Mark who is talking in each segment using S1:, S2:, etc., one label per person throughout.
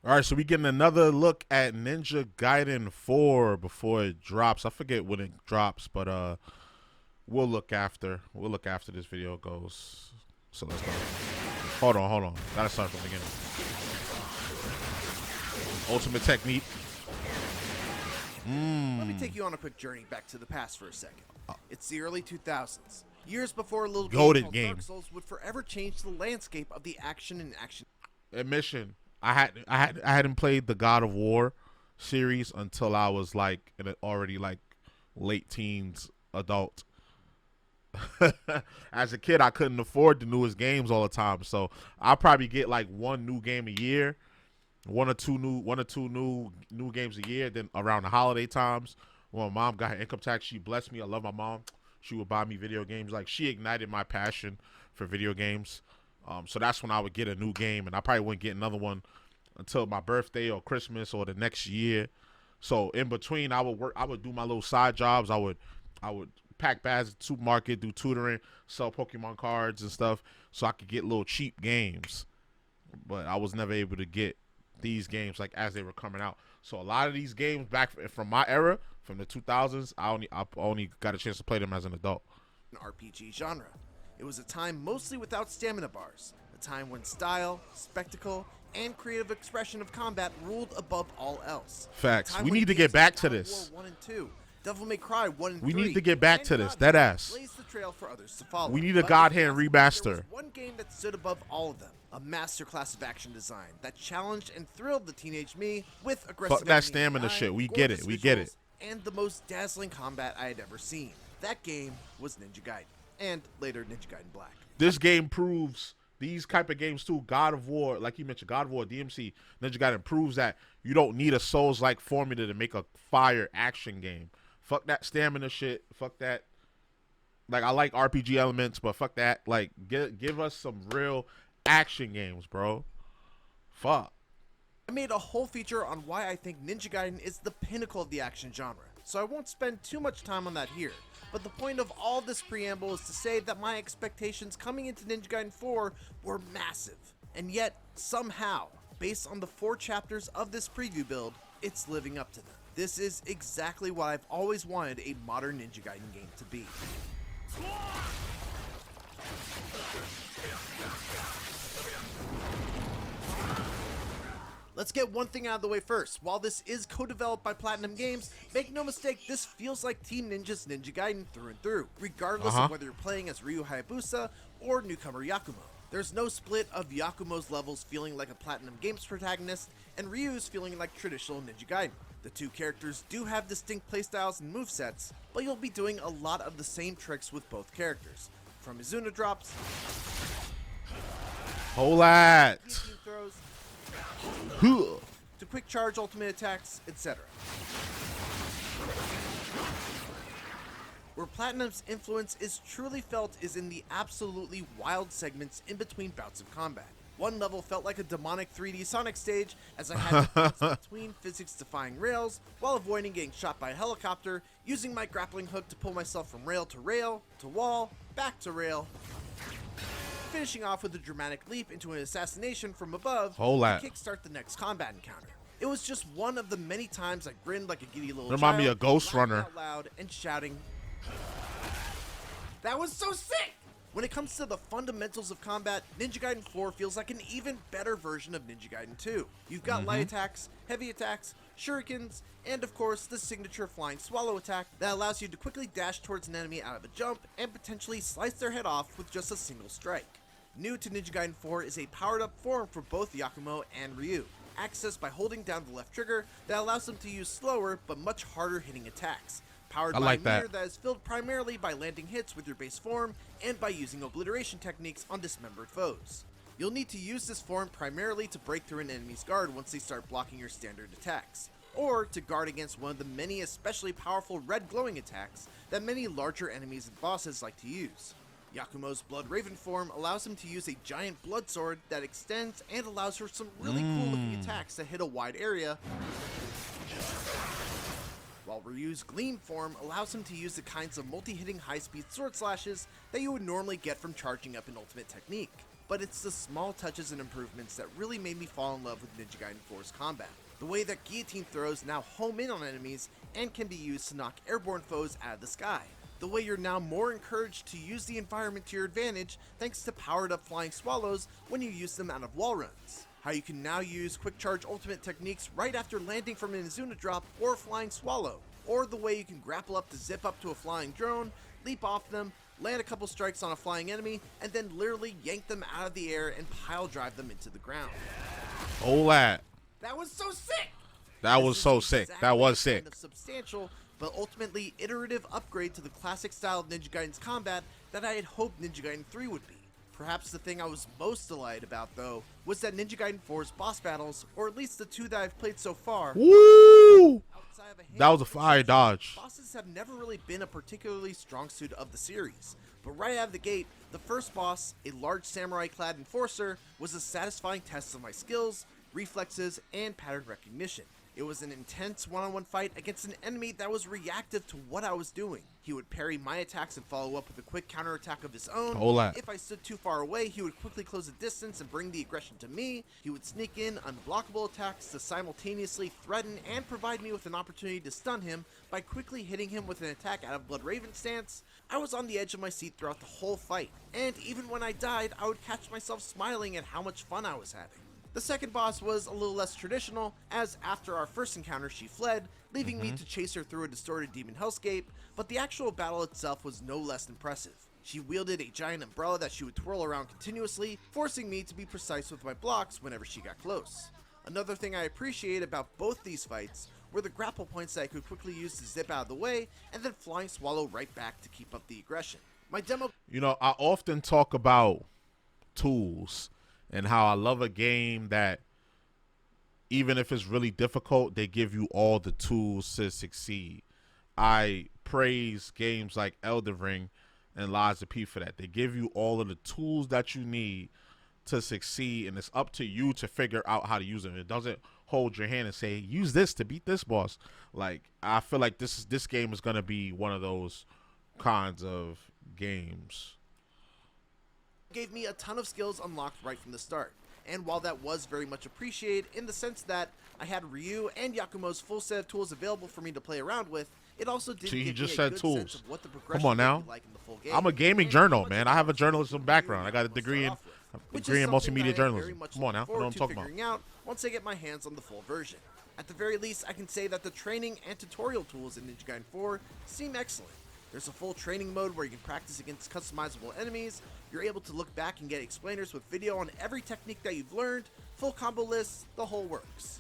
S1: All right, so we getting another look at Ninja Gaiden 4 before it drops. I forget when it drops, but we'll look after this video goes. So let's go. Hold on. Gotta start from the beginning. Ultimate technique.
S2: Let me take you on a quick journey back to the past for a second. It's the early 2000s. Years before a little game called Dark Souls would forever change the landscape of the action and action.
S1: Admission. I hadn't played the God of War series until I was like already like late teens adult. As a kid, I couldn't afford the newest games all the time, so I'll probably get like one new game a year, one or two new games a year. Then around the holiday times, when my mom got her income tax, she blessed me. I love my mom. She would buy me video games. Like, she ignited my passion for video games. So that's when I would get a new game, and I probably wouldn't get another one until my birthday or Christmas or the next year. So in between, I would do my little side jobs. I would pack bags at the supermarket, do tutoring, sell Pokemon cards and stuff, so I could get little cheap games. But I was never able to get these games like as they were coming out. So a lot of these games back from my era, from the 2000s, I only got a chance to play them as an adult.
S2: An RPG genre. It was a time mostly without stamina bars, a time when style, spectacle, and creative expression of combat ruled above all else.
S1: Facts. We need to get back to this.
S2: War 1 and 2, Devil May Cry 1 and 3.
S1: We need to get back to this. Dead ass.
S2: Blaze the trail for others to follow.
S1: We need a God Hand remaster.
S2: There was one game that stood above all of them. A masterclass of action design that challenged and thrilled the teenage me with aggressive.
S1: Fuck that stamina shit. We get it. We get it.
S2: And the most dazzling combat I had ever seen. That game was Ninja Gaiden. And later Ninja Gaiden Black.
S1: This game proves these type of games too. God of War, like you mentioned, God of War, DMC, Ninja Gaiden proves that you don't need a Souls-like formula to make a fire action game. Fuck that stamina shit. Fuck that. Like, I like RPG elements, but fuck that. Like, give us some real action games, bro. Fuck.
S2: I made a whole feature on why I think Ninja Gaiden is the pinnacle of the action genre, so I won't spend too much time on that here. But the point of all this preamble is to say that my expectations coming into Ninja Gaiden 4 were massive. And yet, somehow, based on the 4 chapters of this preview build, it's living up to them. This is exactly what I've always wanted a modern Ninja Gaiden game to be. Let's get one thing out of the way first. While this is co-developed by Platinum Games, make no mistake, this feels like Team Ninja's Ninja Gaiden through and through, regardless of whether you're playing as Ryu Hayabusa or newcomer Yakumo. There's no split of Yakumo's levels feeling like a Platinum Games protagonist, and Ryu's feeling like traditional Ninja Gaiden. The two characters do have distinct playstyles and movesets, but you'll be doing a lot of the same tricks with both characters. From Izuna drops,
S1: Whole lot.
S2: throws, to quick charge ultimate attacks, etc. Where Platinum's influence is truly felt is in the absolutely wild segments in between bouts of combat. One level felt like a demonic 3D Sonic stage, as I had to bounce between physics-defying rails while avoiding getting shot by a helicopter, using my grappling hook to pull myself from rail, to wall, back to rail, finishing off with a dramatic leap into an assassination from above to kickstart the next combat encounter. It was just one of the many times I grinned like a giddy little child,
S1: remind me of Ghost Runner,
S2: out loud and shouting, "That was so sick!" When it comes to the fundamentals of combat, Ninja Gaiden 4 feels like an even better version of Ninja Gaiden 2. You've got light attacks, heavy attacks, shurikens, and of course the signature flying swallow attack that allows you to quickly dash towards an enemy out of a jump and potentially slice their head off with just a single strike. New to Ninja Gaiden 4 is a powered up form for both Yakumo and Ryu, accessed by holding down the left trigger that allows them to use slower but much harder hitting attacks. Powered by a meter that is filled primarily by landing hits with your base form and by using obliteration techniques on dismembered foes. You'll need to use this form primarily to break through an enemy's guard once they start blocking your standard attacks, or to guard against one of the many especially powerful red glowing attacks that many larger enemies and bosses like to use. Yakumo's Blood Raven form allows him to use a giant blood sword that extends and allows for some really cool looking attacks that hit a wide area, while Ryu's Gleam form allows him to use the kinds of multi-hitting high-speed sword slashes that you would normally get from charging up an ultimate technique. but it's the small touches and improvements that really made me fall in love with Ninja Gaiden 4's combat. The way that guillotine throws now home in on enemies and can be used to knock airborne foes out of the sky. The way you're now more encouraged to use the environment to your advantage thanks to powered up flying swallows when you use them out of wall runs. How you can now use quick charge ultimate techniques right after landing from an Izuna drop or a flying swallow. Or the way you can grapple up to zip up to a flying drone, leap off them, land a couple strikes on a flying enemy, and then literally yank them out of the air and pile drive them into the ground.
S1: Oh, that
S2: was so sick!
S1: was so sick. That was sick.
S2: Kind of substantial, but ultimately iterative upgrade to the classic style of Ninja Gaiden's combat that I had hoped Ninja Gaiden 3 would be. Perhaps the thing I was most delighted about, though, was that Ninja Gaiden 4's boss battles, or at least the 2 that I've played so far,
S1: woo! That was a fire dodge.
S2: Bosses have never really been a particularly strong suit of the series, but right out of the gate, the first boss, a large samurai-clad enforcer, was a satisfying test of my skills, reflexes, and pattern recognition. It was an intense one-on-one fight against an enemy that was reactive to what I was doing. He would parry my attacks and follow up with a quick counterattack of his own. If I stood too far away, he would quickly close the distance and bring the aggression to me. He would sneak in unblockable attacks to simultaneously threaten and provide me with an opportunity to stun him by quickly hitting him with an attack out of Blood Raven stance. I was on the edge of my seat throughout the whole fight, and even when I died, I would catch myself smiling at how much fun I was having. The second boss was a little less traditional, as after our first encounter she fled, leaving me to chase her through a distorted demon hellscape, but the actual battle itself was no less impressive. She wielded a giant umbrella that she would twirl around continuously, forcing me to be precise with my blocks whenever she got close. Another thing I appreciate about both these fights were the grapple points that I could quickly use to zip out of the way, and then flying swallow right back to keep up the aggression. My demo...
S1: You know, I often talk about tools and how I love a game that even if it's really difficult, they give you all the tools to succeed. I praise games like Elden Ring and Lies of P for that. They give you all of the tools that you need to succeed, and it's up to you to figure out how to use them. It doesn't hold your hand and say, use this to beat this boss. Like, I feel like this game is going to be one of those kinds of games.
S2: Gave me a ton of skills unlocked right from the start, and while that was very much appreciated in the sense that I had Ryu and Yakumo's full set of tools available for me to play around with, it also did give me a good sense of what the progression would be like in the full game.
S1: I'm a gaming journal, man. I have a journalism background. I got a degree in multimedia journalism. Come on now, I know what I'm talking about.
S2: Out once I get my hands on the full version. At the very least, I can say that the training and tutorial tools in Ninja Gaiden 4 seem excellent. There's a full training mode where you can practice against customizable enemies. You're able to look back and get explainers with video on every technique that you've learned, full combo lists, the whole works.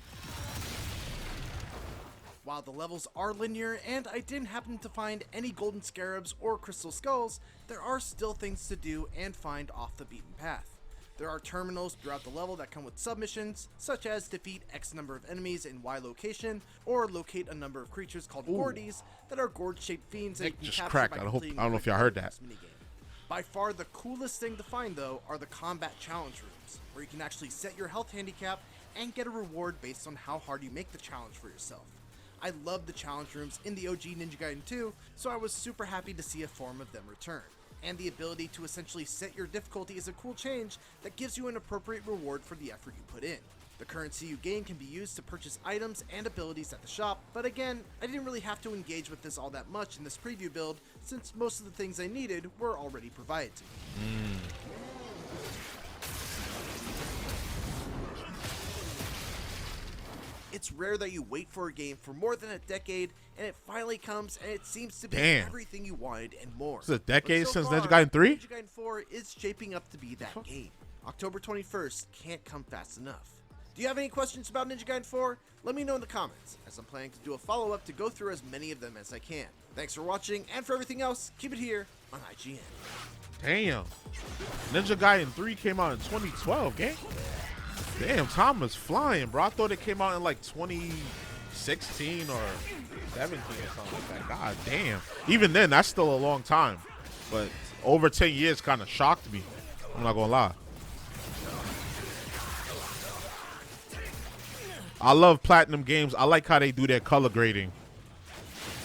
S2: While the levels are linear and I didn't happen to find any golden scarabs or crystal skulls, there are still things to do and find off the beaten path. There are terminals throughout the level that come with submissions, such as defeat X number of enemies in Y location, or locate a number of creatures called Gordies that are gourd-shaped fiends that you can
S1: just
S2: capture
S1: cracked.
S2: by
S1: I don't
S2: completing
S1: know if y'all heard that.
S2: By far the coolest thing to find, though, are the combat challenge rooms, where you can actually set your health handicap and get a reward based on how hard you make the challenge for yourself. I love the challenge rooms in the OG Ninja Gaiden 2, so I was super happy to see a form of them return. And the ability to essentially set your difficulty is a cool change that gives you an appropriate reward for the effort you put in. The currency you gain can be used to purchase items and abilities at the shop, but again, I didn't really have to engage with this all that much in this preview build, since most of the things I needed were already provided to me. It's rare that you wait for a game for more than a decade, and it finally comes, and it seems to be everything you wanted and more.
S1: It's a decade since Ninja Gaiden 3?
S2: Ninja Gaiden 4 is shaping up to be that game. October 21st can't come fast enough. Do you have any questions about Ninja Gaiden 4? Let me know in the comments, as I'm planning to do a follow-up to go through as many of them as I can. Thanks for watching, and for everything else, keep it here on IGN.
S1: Damn. Ninja Gaiden 3 came out in 2012, gang. Damn, time is flying, bro. I thought it came out in like 2016 or 17 or something like that. God damn. Even then, that's still a long time. But over 10 years kind of shocked me. I'm not gonna lie. I love Platinum games. I like how they do their color grading.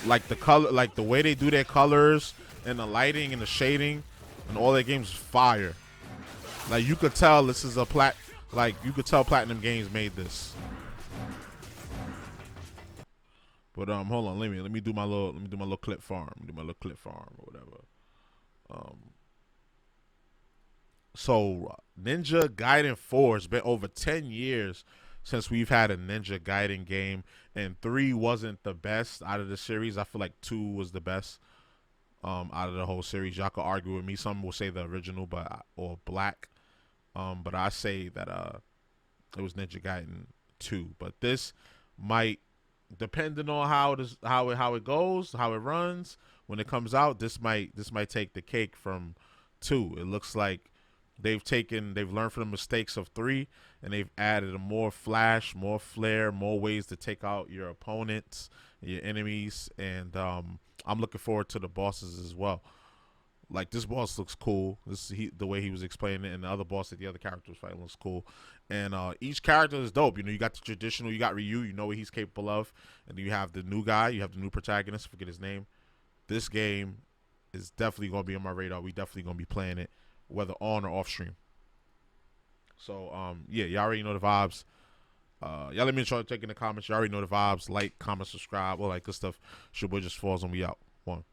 S1: Like the color, like the way they do their colors and the lighting and the shading and all their games is fire. Like you could tell this is a like you could tell Platinum Games made this. But hold on, let me do my little clip farm. Do my little clip farm or whatever. So Ninja Gaiden 4, it's been over 10 years since we've had a Ninja Gaiden game, and 3 wasn't the best out of the series. I feel like 2 was the best out of the whole series. Y'all could argue with me. Some will say the original, or Black. But I say that it was Ninja Gaiden 2. But this might, depending on how it goes, how it runs when it comes out, this might take the cake from 2. It looks like they've learned from the mistakes of 3, and they've added a more flash, more flare, more ways to take out your opponents, your enemies, and I'm looking forward to the bosses as well. Like, this boss looks cool. The way he was explaining it, and the other boss that the other characters fighting looks cool. And each character is dope. You know, you got the traditional, you got Ryu, you know what he's capable of, and then you have the new guy, you have the new protagonist. Forget his name. This game is definitely gonna be on my radar. We definitely gonna be playing it, whether on or off stream. So yeah, y'all already know the vibes. Y'all let me know, check in the comments. You already know the vibes. Like, comment, subscribe, all that good stuff. It's your boy JusticeXFalls, and we out. One.